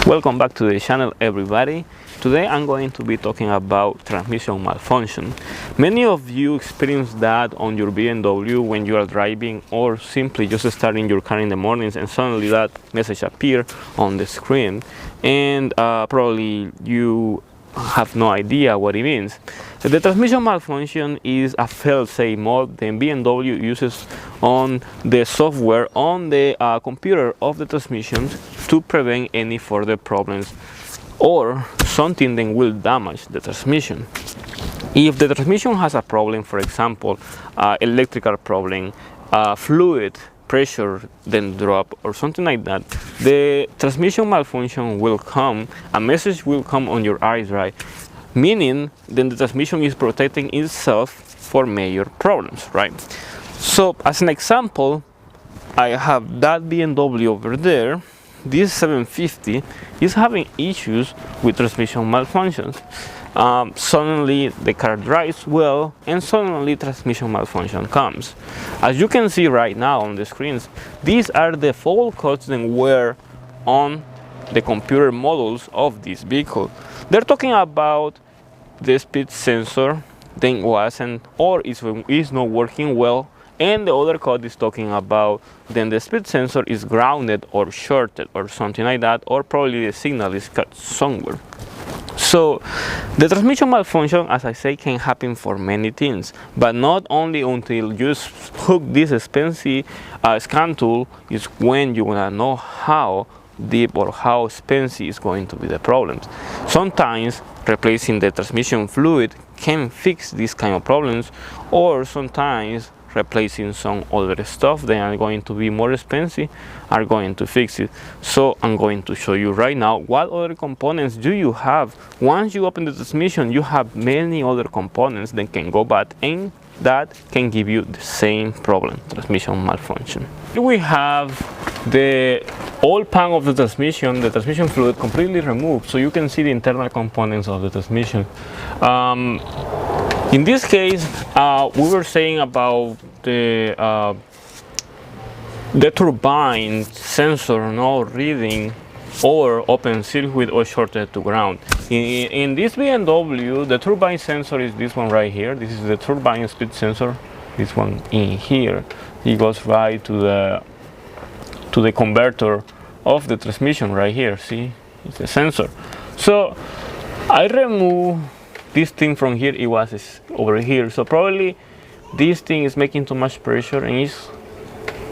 Welcome back to the channel, everybody. Today I'm going to be talking about transmission malfunction. Many of you experience that on your BMW when you are driving, or simply just starting your car in the mornings and suddenly that message appears on the screen, and probably you have no idea what it means. The transmission malfunction is a failsafe mode the BMW uses on the software on the computer of the transmission to prevent any further problems or something that will damage the transmission. If the transmission has a problem, for example, electrical problem, fluid pressure then drop or something like that, the transmission malfunction will come, a message will come on your ice drive, meaning then the transmission is protecting itself for major problems, right? So as an example, I have that BMW over there. This 750 is having issues with transmission malfunctions. Suddenly the car drives well and suddenly transmission malfunction comes. As you can see right now on the screens, these are the fault codes that were on the computer models of this vehicle. They're talking about the speed sensor then wasn't or is not working well, and the other code is talking about then the speed sensor is grounded or shorted or something like that, or probably the signal is cut somewhere. So the transmission malfunction, as I say, can happen for many things, but not only until you hook this expensive scan tool is when you're gonna know how deep or how expensive is going to be the problems. Sometimes replacing the transmission fluid can fix these kind of problems, or sometimes replacing some other stuff that are going to be more expensive are going to fix it. So I'm going to show you right now what other components do you have. Once you open the transmission, you have many other components that can go bad and that can give you the same problem, transmission malfunction. Here we have the oil pan of the transmission fluid completely removed, so you can see the internal components of the transmission. In this case, we were saying about the turbine sensor not reading or open circuit or shorted to ground. In this BMW, the turbine sensor is this one right here. This is the turbine speed sensor. This one in here. It goes right to the converter of the transmission right here. See, it's a sensor. So I remove this thing from here. It was over here, so probably this thing is making too much pressure and is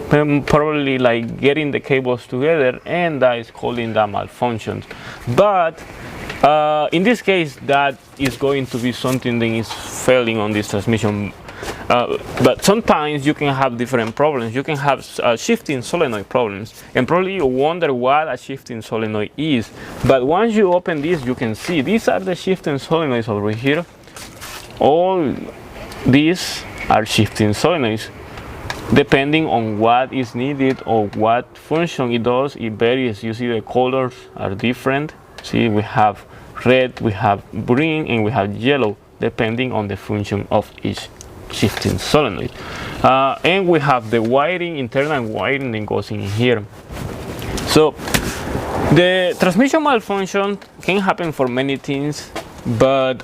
probably like getting the cables together, and that is causing the malfunction. But in this case, that is going to be something that is failing on this transmission. But sometimes you can have different problems. You can have shifting solenoid problems, and probably you wonder what a shifting solenoid is. But once you open this, you can see these are the shifting solenoids over here. All these are shifting solenoids. Depending on what is needed or what function it does, it varies. You see the colors are different. See, we have red, we have green, and we have yellow, depending on the function of each shifting solenoid. And we have the wiring, internal wiring that goes in here. So the transmission malfunction can happen for many things, but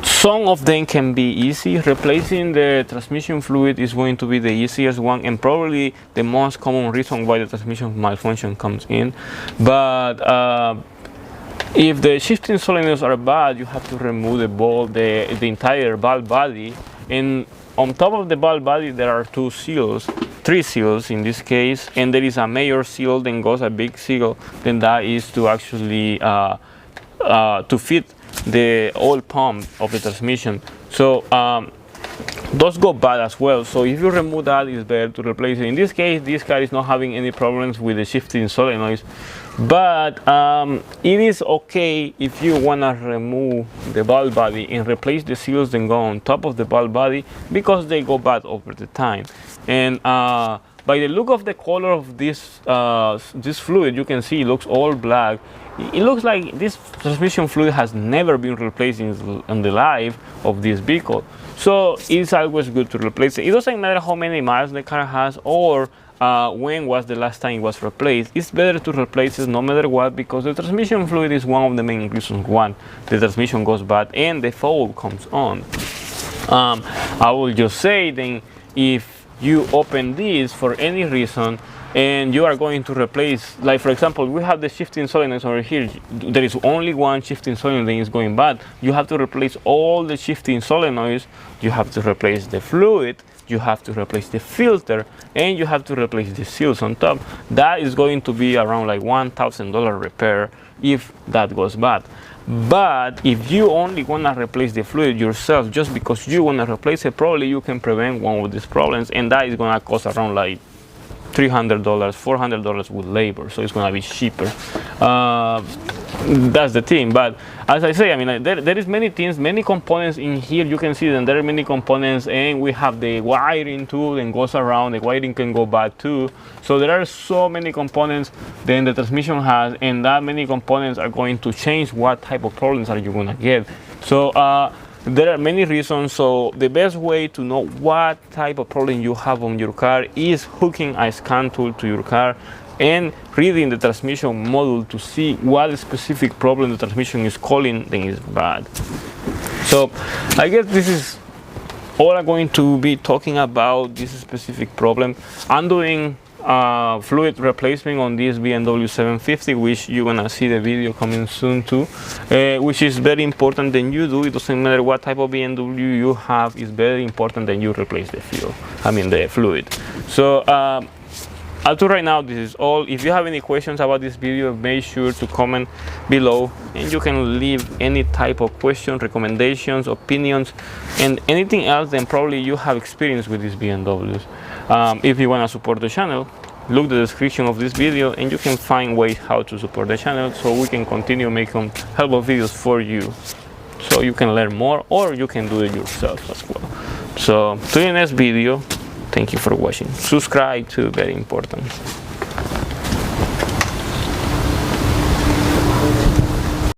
some of them can be easy. Replacing the transmission fluid is going to be the easiest one and probably the most common reason why the transmission malfunction comes in. But if the shifting solenoids are bad, you have to remove the ball, the entire valve body, and on top of the valve body there are three seals in this case, and there is a major seal, then goes a big seal, then that is to actually to fit the oil pump of the transmission. So those go bad as well, so if you remove that, it's better to replace it. In this case, this car is not having any problems with the shifting solenoids, but it is okay if you want to remove the valve body and replace the seals that go on top of the valve body, because they go bad over the time. And by the look of the color of this fluid, you can see it looks all black. It looks like this transmission fluid has never been replaced in the life of this vehicle. So it's always good to replace it. It doesn't matter how many miles the car has or when was the last time it was replaced. It's better to replace it no matter what, because the transmission fluid is one of the main reasons why the transmission goes bad and the foul comes on. I will just say then, if you open this for any reason and you are going to replace, like for example, we have the shifting solenoids over here. There is only one shifting solenoid that is going bad. You have to replace all the shifting solenoids. You have to replace the fluid. You have to replace the filter, and you have to replace the seals on top. That is going to be around like $1,000 repair if that goes bad. But if you only want to replace the fluid yourself just because you want to replace it, probably you can prevent one of these problems, and that is going to cost around like $300, $400 with labor, so it's going to be cheaper. That's the thing. But as I say, I mean, there is many things, many components in here. You can see that there are many components, and we have the wiring too, and goes around. The wiring can go bad too. So there are so many components that the transmission has, and that many components are going to change what type of problems are you going to get. So there are many reasons. So the best way to know what type of problem you have on your car is hooking a scan tool to your car and reading the transmission module to see what specific problem the transmission is calling then is bad. So I guess this is all I'm going to be talking about this specific problem. I'm doing fluid replacement on this BMW 750, which you're gonna see the video coming soon too, which is very important that you do. It doesn't matter what type of BMW you have, it's very important that you replace the fuel, I mean the fluid. So up to right now, this is all. If you have any questions about this video, make sure to comment below, and you can leave any type of question, recommendations, opinions, and anything else then probably you have experience with these BMWs. If you want to support the channel, look the description of this video and you can find ways how to support the channel so we can continue making helpful videos for you, so you can learn more or you can do it yourself as well. So to the next video, thank you for watching. Subscribe too, very important.